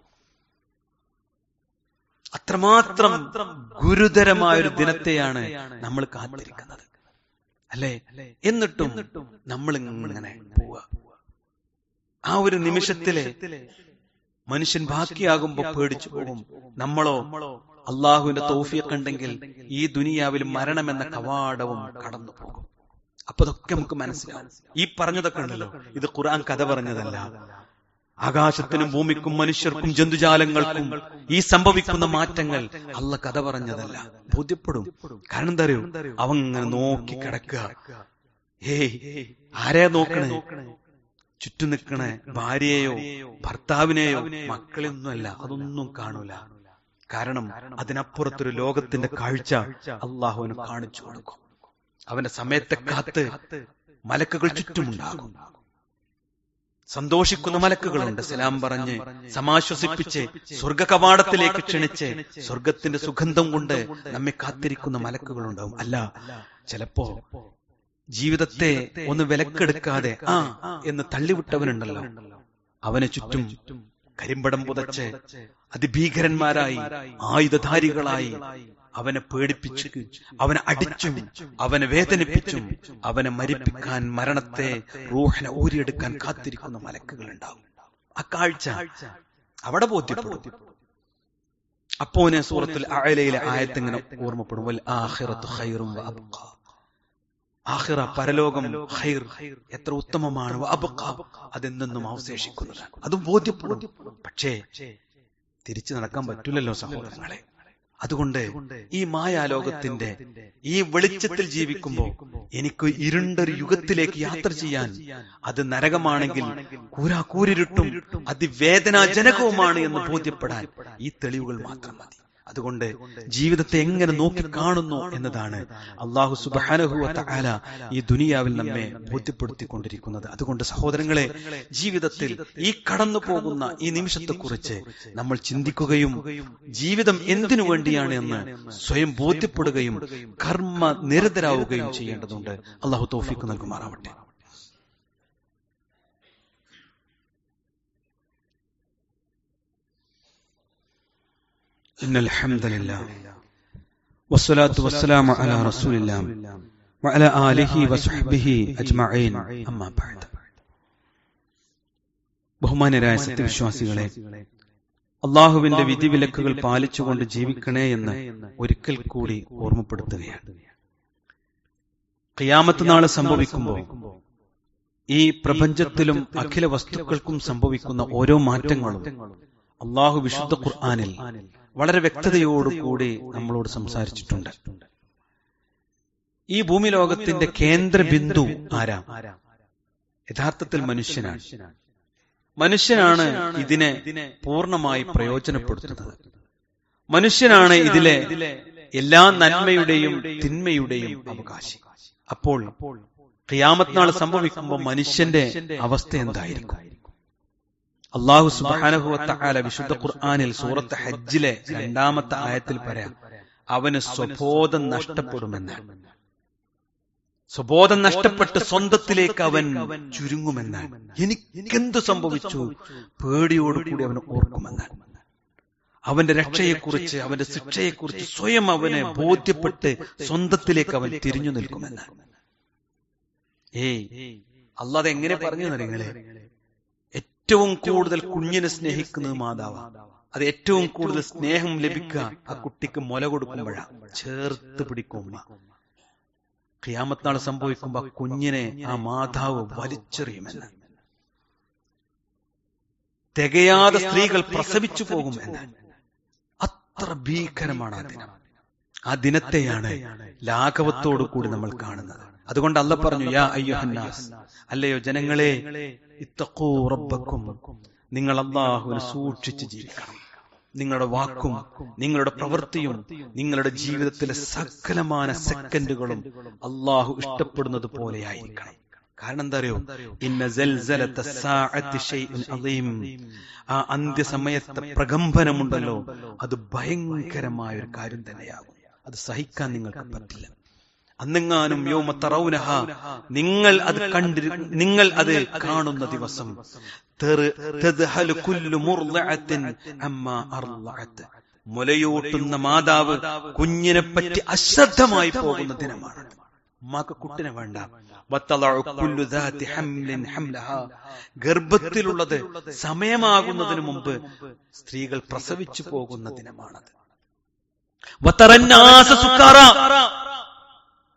അത്രമാത്രം ഗുരുതരമായൊരു ദിനത്തെയാണ് നമ്മൾ കാത്തിരിക്കുന്നത് അല്ലേ? എന്നിട്ടും നമ്മൾ ഇങ്ങനെ പോവുക. ആ ഒരു നിമിഷത്തിലെ മനുഷ്യൻ ബാക്കിയാകുമ്പോ പേടിച്ചു പോകും. നമ്മളോ അള്ളാഹുവിന്റെ തൗഫീഖ് ഉണ്ടെങ്കിൽ ഈ ദുനിയാവിൽ മരണമെന്ന കവാടവും കടന്നു പോകും. അപ്പൊ ഇതൊക്കെ നമുക്ക് മനസ്സിലാവും. ഈ പറഞ്ഞതൊക്കെ ഉണ്ടല്ലോ, ഇത് ഖുർആൻ കഥ പറഞ്ഞതല്ല. ആകാശത്തിനും ഭൂമിക്കും മനുഷ്യർക്കും ജന്തുജാലങ്ങൾക്കും ഈ സംഭവിക്കുന്ന മാറ്റങ്ങൾ അള്ളാഹ് കഥ പറഞ്ഞതല്ല. ബോധ്യപ്പെടും. കാരണം എന്താ അറിയോ? അവൻ ഇങ്ങനെ നോക്കി കിടക്കുക. ആരെയാ നോക്കണേ? ചുറ്റും നിൽക്കണേ ഭാര്യയെയോ ഭർത്താവിനെയോ മക്കളെയൊന്നുമല്ല, അതൊന്നും കാണൂല. കാരണം അതിനപ്പുറത്തൊരു ലോകത്തിന്റെ കാഴ്ച അള്ളാഹുവിന് കാണിച്ചു കൊടുക്കും. അവന്റെ സമയത്തെ കാത്ത് മലക്കുകൾ ചുറ്റുമുണ്ടാകും. സന്തോഷിക്കുന്ന മലക്കുകളുണ്ട്, സലാം പറഞ്ഞ് സമാശ്വസിപ്പിച്ച് സ്വർഗ കവാടത്തിലേക്ക് ക്ഷണിച്ച് സ്വർഗത്തിന്റെ സുഗന്ധം കൊണ്ട് നമ്മെ കാത്തിരിക്കുന്ന മലക്കുകളുണ്ടാവും. അല്ല, ചിലപ്പോ ജീവിതത്തെ ഒന്ന് വിലക്കെടുക്കാതെ എന്ന് തള്ളിവിട്ടവനുണ്ടല്ലോ, അവന് ചുറ്റും കരിമ്പടം പുതച്ച് അതിഭീകരന്മാരായി ആയുധധാരികളായി അവനെ പേടിപ്പിച്ചു, അവനെ അടിച്ചും അവനെ വേദനിപ്പിച്ചും അവനെ മരിപ്പിക്കാൻ, മരണത്തെ റൂഹിനെ ഊരിയെടുക്കാൻ കാത്തിരിക്കുന്ന മലക്കുകൾ ഉണ്ടാവും. ആ കാഴ്ച അവിടെ ബോധ്യപ്പെടും. അപ്പോനെ സൂറത്തുൽ അഅലയിലെ ആയത്ത് ഇങ്ങനെ ഓർമ്മപ്പെടും, വൽ ആഖിറത്തു ഖൈറും വഅബ്ഖ, ആഖിറ പരലോകം ഖൈർ എത്ര ഉത്തമമാണ്, വഅബ്ഖ അതെന്നും അവശേഷിക്കുന്നതാണ്. അതും ബോധ്യപ്പെടും. പക്ഷേ തിരിച്ചു നടക്കാൻ പറ്റില്ലല്ലോ സഹോദരങ്ങളെ. അതുകൊണ്ട് ഈ മായാലോകത്തിന്റെ ഈ വെളിച്ചത്തിൽ ജീവിക്കുമ്പോൾ എനിക്ക് ഇരുണ്ടൊരു യുഗത്തിലേക്ക് യാത്ര ചെയ്യാൻ അത് നരകമാണെങ്കിൽ കൂരിരുട്ടും അതിവേദനാജനകവുമാണ് എന്ന് ബോധ്യപ്പെടാൻ ഈ തെളിവുകൾ മാത്രം മതി. അതുകൊണ്ട് ജീവിതത്തെ എങ്ങനെ നോക്കി കാണുന്നു എന്നതാണ് അല്ലാഹു സുബ്ഹാനഹു വ തആല ഈ ദുനിയാവിൽ നമ്മെ ബോധ്യപ്പെടുത്തിക്കൊണ്ടിരിക്കുന്നത്. അതുകൊണ്ട് സഹോദരങ്ങളെ, ജീവിതത്തിൽ ഈ കടന്നു പോകുന്ന ഈ നിമിഷത്തെക്കുറിച്ച് നമ്മൾ ചിന്തിക്കുകയും ജീവിതം എന്തിനു വേണ്ടിയാണ് എന്ന് സ്വയം ബോധ്യപ്പെടുകയും കർമ്മ നിരതരാവുകയും ചെയ്യേണ്ടതുണ്ട്. അല്ലാഹു തൗഫീഖ് നൽകുമാറാവട്ടെ. إن الحمد لله والصلاة والسلام على رسول الله وعلى آله وصحبه أجمعين أما بعد. ബഹുമാനരായ സത്യവിശ്വാസികളെ, അള്ളാഹുവിന്റെ വിധിവിലക്കുകൾ പാലിച്ചുകൊണ്ട് ജീവിക്കണേ എന്ന് ഒരിക്കൽ കൂടി ഓർമ്മപ്പെടുത്തുകയാണ്. ഖിയാമത്ത് നാള് സംഭവിക്കുമ്പോൾ ഈ പ്രപഞ്ചത്തിലും അഖില വസ്തുക്കൾക്കും സംഭവിക്കുന്ന ഓരോ മാറ്റങ്ങളും അള്ളാഹു വിശുദ്ധ ഖുർആനിൽ വളരെ വ്യക്തതയോടുകൂടി നമ്മളോട് സംസാരിച്ചിട്ടുണ്ട്. ഈ ഭൂമി ലോകത്തിന്റെ കേന്ദ്ര ബിന്ദു ആരാ? യഥാർത്ഥത്തിൽ മനുഷ്യനാണ്. മനുഷ്യനാണ് ഇതിനെ പൂർണ്ണമായി പ്രയോജനപ്പെടുത്തുന്നത്. മനുഷ്യനാണ് ഇതിലെ എല്ലാ നന്മയുടെയും തിന്മയുടെയും അവകാശി. അപ്പോൾ ഖിയാമത്ത് നാൾ സംഭവിക്കുമ്പോൾ മനുഷ്യന്റെ അവസ്ഥ എന്തായിരിക്കും? അല്ലാഹു സുബ്ഹാനഹു വ തആല വിശുദ്ധ ഖുർആനിൽ സൂറത്ത് ഹജ്ജിലെ 2-ാമത്തെ ആയത്തിൽ പറയാം, അവന് സ്വബോധം നഷ്ടപ്പെടുമെന്നാണ്. സ്വബോധം നഷ്ടപ്പെട്ട് സ്വന്തത്തിലേക്ക് അവൻ ചുരുങ്ങുമെന്നാണ്. എനിക്കെന്തു സംഭവിച്ചു പേടിയോടുകൂടി അവൻ ഓർക്കുമെന്നാണ്. അവന്റെ രക്ഷയെക്കുറിച്ച്, അവന്റെ ശിക്ഷയെക്കുറിച്ച് സ്വയം അവനെ ബോധ്യപ്പെട്ട് സ്വന്തത്തിലേക്ക് അവൻ തിരിഞ്ഞു നിൽക്കുമെന്നാണ്. അല്ലാതെ എങ്ങനെ പറഞ്ഞു നിങ്ങളെ? ഏറ്റവും കൂടുതൽ കുഞ്ഞിനെ സ്നേഹിക്കുന്നത് മാതാവാണ്. അത് ഏറ്റവും കൂടുതൽ സ്നേഹം ലഭിക്കുക ആ കുട്ടിക്ക് മുല കൊടുക്കുമ്പോഴാണ്, ചേർത്ത് പിടിക്കും. ഖിയാമത്ത് നാൾ സംഭവിക്കുമ്പോ ആ കുഞ്ഞിനെ ആ മാതാവ് വലിച്ചെറിയുമെന്ന്. തികയാതെ സ്ത്രീകൾ പ്രസവിച്ചു പോകും എന്നാണ്. അത്ര ഭീകരമാണ് ആ ദിനം. ആ ദിനത്തെയാണ് ലാഘവത്തോടു കൂടി നമ്മൾ കാണുന്നത്. അതുകൊണ്ട് അല്ലാഹ് പറഞ്ഞു, യാ അയ്യുഹന്നാസ്, അല്ലയോ ജനങ്ങളെ, ഇത്തഖൂ റബ്ബക്കും, നിങ്ങൾ അല്ലാഹുവിനെ സൂക്ഷിച്ച് ജീവിക്കണം. നിങ്ങളുടെ വാക്കും നിങ്ങളുടെ പ്രവൃത്തിയും നിങ്ങളുടെ ജീവിതത്തിലെ സകലമായ സെക്കൻഡുകളും അല്ലാഹു ഇഷ്ടപ്പെടുന്നത് പോലെയായിരിക്കണം. കാരണം എന്താ അറിയോ? ഇന്ന സൽസലത സാഅത്തി ശൈഉൻ അദീം, ആ അന്ത്യസമയത്തെ പ്രകമ്പനമുണ്ടല്ലോ, അത് ഭയങ്കരമായ ഒരു കാര്യം തന്നെയാകും. അത് സഹിക്കാൻ നിങ്ങൾക്ക് പറ്റില്ല. അന്നെങ്ങാനും യൗമ തറൗനഹ, നിങ്ങൾ അത് കാണുന്ന ദിവസം, തദ്ഹലു കുല്ലു മുർളഅത്തിൻ അമ്മാ അർളഅത്, മുലയൂട്ടുന്ന മാതാവ് കുഞ്ഞിനെ പറ്റി അശ്രദ്ധമായി പോകുന്ന ദിനമാണ്. ഉമ്മാക്ക് കുട്ടിനെ വേണ്ട. വതളഉ കുല്ലു ദാതി ഹംലിൻ ഹംലഹാ, ഗർഭത്തിലുള്ളത് സമയമാകുന്നതിന് മുമ്പ് സ്ത്രീകൾ പ്രസവിച്ചു പോകുന്ന ദിനമാണത്. വതറന്നാസ സുക്കാറ,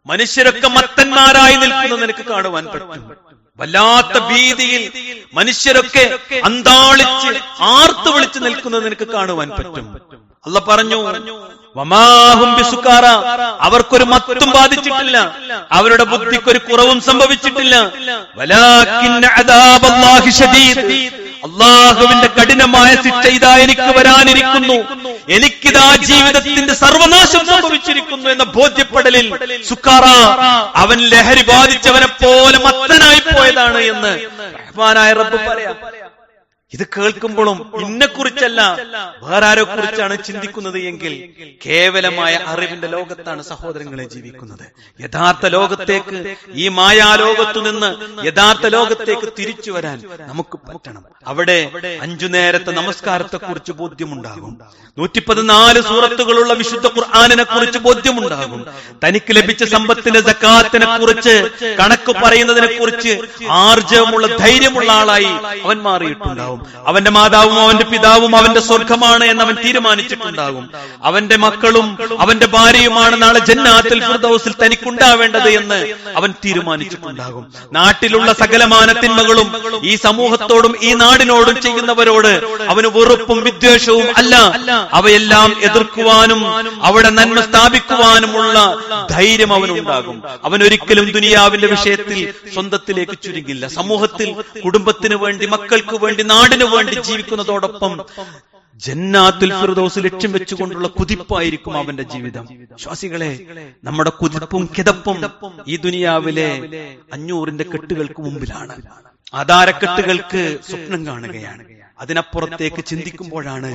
മനുഷ്യരൊക്കെ മത്തന്മാരായി നിൽക്കുന്നത് നിനക്ക് കാണുവാൻ പറ്റും. വല്ലാത്ത ഭീതിയിൽ മനുഷ്യരൊക്കെ അന്താളിച്ച് ആർത്തു വിളിച്ചു നിൽക്കുന്നത് നിനക്ക് കാണുവാൻ പറ്റും. അല്ലാഹ് പറഞ്ഞു, വമാഹും ബിസുക്കാറ, അവർക്കൊരു മത്തും ബാധിച്ചിട്ടില്ല, അവരുടെ ബുദ്ധിക്കൊരു കുറവും സംഭവിച്ചിട്ടില്ല. വലാകിന്ന അദാബല്ലാഹി ശദീദ്, അല്ലാഹുവിന്റെ കഠിനമായ ശിക്ഷ ഇതാ എനിക്ക് വരാനിരിക്കുന്നു, എനിക്കിതാ ജീവിതത്തിന്റെ സർവനാശം സംഭവിച്ചിരിക്കുന്നു എന്ന ബോധ്യപ്പെടലിൽ സുക്കാറ, അവൻ ലഹരി ബാധിച്ചവനെ പോലെ മത്തനായി പോയതാണ് എന്ന് റഹ്മാനായ റബ്ബ് പറയാം. ഇത് കേൾക്കുമ്പോഴും ഇന്നെക്കുറിച്ചല്ല വേറെ ആരെ കുറിച്ചാണ് ചിന്തിക്കുന്നത് എങ്കിൽ കേവലമായ അറിവിന്റെ ലോകത്താണ് സഹോദരങ്ങളെ ജീവിക്കുന്നത്. യഥാർത്ഥ ലോകത്തേക്ക്, ഈ മായാലോകത്തു നിന്ന് യഥാർത്ഥ ലോകത്തേക്ക് തിരിച്ചു വരാൻ നമുക്ക് പറ്റണം. അവിടെ 5 നേരത്തെ നമസ്കാരത്തെ കുറിച്ച് ബോധ്യമുണ്ടാകും. 114 സൂറത്തുകളുള്ള വിശുദ്ധ ഖുർആനിനെ കുറിച്ച് ബോധ്യമുണ്ടാകും. തനിക്ക് ലഭിച്ച സമ്പത്തിന്റെ സക്കാത്തിനെ കുറിച്ച്, കണക്ക് പറയുന്നതിനെ കുറിച്ച് ആർജവമുള്ള ധൈര്യമുള്ള ആളായി അവൻ മാറിയിട്ടുണ്ടാവും. അവന്റെ മാതാവും അവന്റെ പിതാവും അവന്റെ സ്വർഗമാണ് എന്ന് അവൻ തീരുമാനിച്ചിട്ടുണ്ടാകും. അവന്റെ മക്കളും അവന്റെ ഭാര്യയുമാണ് നാളെ ജന്നാത്തുൽ ഫിർദൗസിൽ തനിക്കുണ്ടാവേണ്ടത് എന്ന് അവൻ തീരുമാനിച്ചിട്ടുണ്ടാകും. നാട്ടിലുള്ള സകലമാന തിന്മകളും ഈ സമൂഹത്തോടും ഈ നാടിനോടും ചെയ്യുന്നവരോട് അവന് വെറുപ്പും വിദ്വേഷവും അല്ല, അവയെല്ലാം എതിർക്കുവാനും അവിടെ നന്മ സ്ഥാപിക്കുവാനുമുള്ള ധൈര്യം അവനുണ്ടാകും. അവൻ ഒരിക്കലും ദുനിയാവിന്റെ വിഷയത്തിൽ സ്വന്തത്തിലേക്ക് ചുരുങ്ങില്ല. സമൂഹത്തിൽ കുടുംബത്തിന് വേണ്ടി, മക്കൾക്ക് വേണ്ടി, നാടിനു വേണ്ടി ജീവിക്കുന്നതോടൊപ്പം ജന്നാത്തുൽ ഫിർദൗസ് ലക്ഷ്യം വെച്ചുകൊണ്ടുള്ള കുതിപ്പായിരിക്കും അവന്റെ ജീവിതം. വിശ്വാസികളെ, നമ്മുടെ കുതിപ്പും കിതപ്പും ഈ ദുനിയാവിലെ 500ന്റെ കെട്ടുകൾക്ക് മുമ്പിലാണ്. ആധാരക്കെട്ടുകൾക്ക് സ്വപ്നം കാണുകയാണ്. അതിനപ്പുറത്തേക്ക് ചിന്തിക്കുമ്പോഴാണ്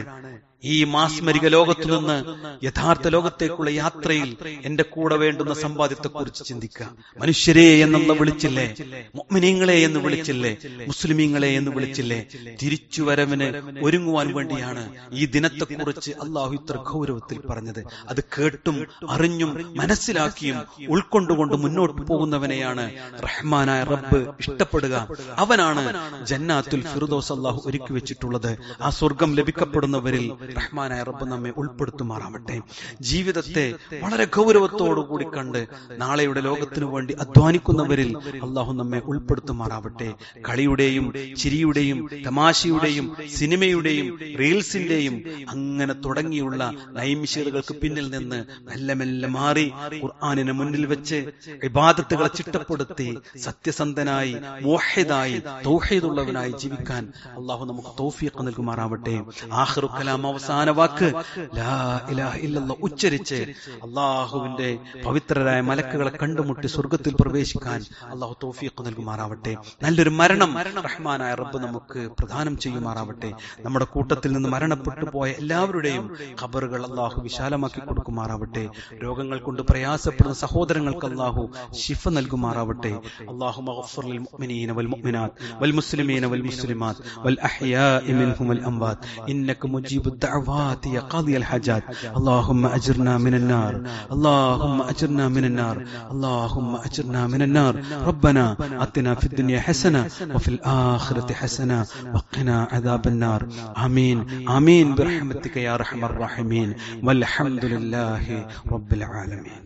ഈ മാസ്മരിക ലോകത്തു നിന്ന് യഥാർത്ഥ ലോകത്തേക്കുള്ള യാത്രയിൽ എന്റെ കൂടെ വേണ്ടുന്ന സമ്പാദ്യത്തെക്കുറിച്ച് ചിന്തിക്കുക. മനുഷ്യരെ എന്നുള്ള വിളിച്ചില്ലേ, മുഅ്മിനീങ്ങളെ എന്ന് വിളിച്ചില്ലേ, മുസ്ലിമീങ്ങളെ എന്ന് വിളിച്ചില്ലേ? തിരിച്ചുവരവിന് ഒരുങ്ങുവാൻ വേണ്ടിയാണ് ഈ ദിനത്തെക്കുറിച്ച് അള്ളാഹു ഇത്ര ഗൗരവത്തിൽ പറഞ്ഞത്. അത് കേട്ടും അറിഞ്ഞും മനസ്സിലാക്കിയും ഉൾക്കൊണ്ടുകൊണ്ട് മുന്നോട്ട് പോകുന്നവനെയാണ് റഹ്മാനായ റബ്ബ് ഇഷ്ടപ്പെടുക. അവനാണ് ജന്നാത്തുൽ ഫിർദൗസ് അള്ളാഹു ഒരുക്കി വെച്ചിട്ടുള്ളത്. ആ സ്വർഗം ലഭിക്കപ്പെടുന്നവരിൽ റഹ്മാനായ റബ്ബ് നമ്മെ ഉൾപ്പെടുത്തുമാറാവട്ടെ. ജീവിതത്തെ വളരെ ഗൗരവത്തോടുകൂടി കണ്ട് നാളെയുടെ ലോകത്തിനു വേണ്ടി അധ്വാനിക്കുന്നവരിൽ അള്ളാഹു നമ്മെ ഉൾപ്പെടുത്തുമാറാവട്ടെ. കളിയുടെയും ചിരിയുടെയും തമാശയുടെയും സിനിമയുടെയും റീൽസിന്റെയും അങ്ങനെ തുടങ്ങിയുള്ള നൈമിഷികൾക്ക് പിന്നിൽ നിന്ന് മെല്ലെ മെല്ലെ മാറി ഖുർആനിനെ മുന്നിൽ വെച്ച് ഇബാദത്തുകളെ ചിട്ടപ്പെടുത്തി സത്യസന്ധനായി മുവഹിദായി തൗഹീദുള്ളവനായി ജീവിക്കാൻ അള്ളാഹു നമുക്ക് തൗഫീഖ് നൽകുമാറാവട്ടെ. ആഖിറു കലാം, അവസാന വാക്ക് ലാ ഇലാഹ ഇല്ലല്ലാഹ് ഉച്ചരിച്ച് അള്ളാഹുവിന്റെ പവിത്രരായ മലക്കുകളെ കണ്ടുമുട്ടി സ്വർഗത്തിൽ പ്രവേശിക്കാൻ അള്ളാഹു തൗഫീഖ് നൽകുമാറാവട്ടെ. നല്ലൊരു മരണം റഹ്മാനായ റബ്ബ് നമുക്ക് പ്രദാനം ചെയ്യുമാറാവട്ടെ. നമ്മുടെ കൂട്ടത്തിൽ നിന്ന് മരണപ്പെട്ടു പോയ എല്ലാവരുടെയും ഖബറുകൾ അള്ളാഹു വിശാലമാക്കി കൊടുക്കുമാറാവട്ടെ. രോഗങ്ങൾ കൊണ്ട് പ്രയാസപ്പെടുന്ന സഹോദരങ്ങൾക്ക് അള്ളാഹു ശിഫ നൽകുമാറാവട്ടെ. അല്ലാഹുമ്മ ഗഫിർ ലിൽ മുഅ്മിനീന വൽ മുഅ്മിനാത്ത് വൽ മുസ്ലിമീന വൽ മുസ്ലിമാത്ത് വൽ അഹ്യാഇ മിൻഹും വൽ അംവാത്ത് ഇന്നക മുജീബുദ് ദഅവാതി യാ ഖാദിയൽ ഹജാത്ത്. അല്ലാഹുമ്മ അജിർനാ മിനൻ നാർ, അല്ലാഹുമ്മ അജിർനാ മിനൻ നാർ, അല്ലാഹുമ്മ അജിർനാ മിനൻ നാർ. റബ്ബനാ ആതിനാ ഫിദ് ദുനിയ ഹസന വഫിൽ ആഖിറതി ഹസന വഖിനാ അദാബൻ നാർ. ആമീൻ ആമീൻ ബിറഹ്മതിക യാ അർഹമർ റഹീമീൻ. വൽഹംദുലില്ലാഹി റബ്ബിൽ ആലമീൻ.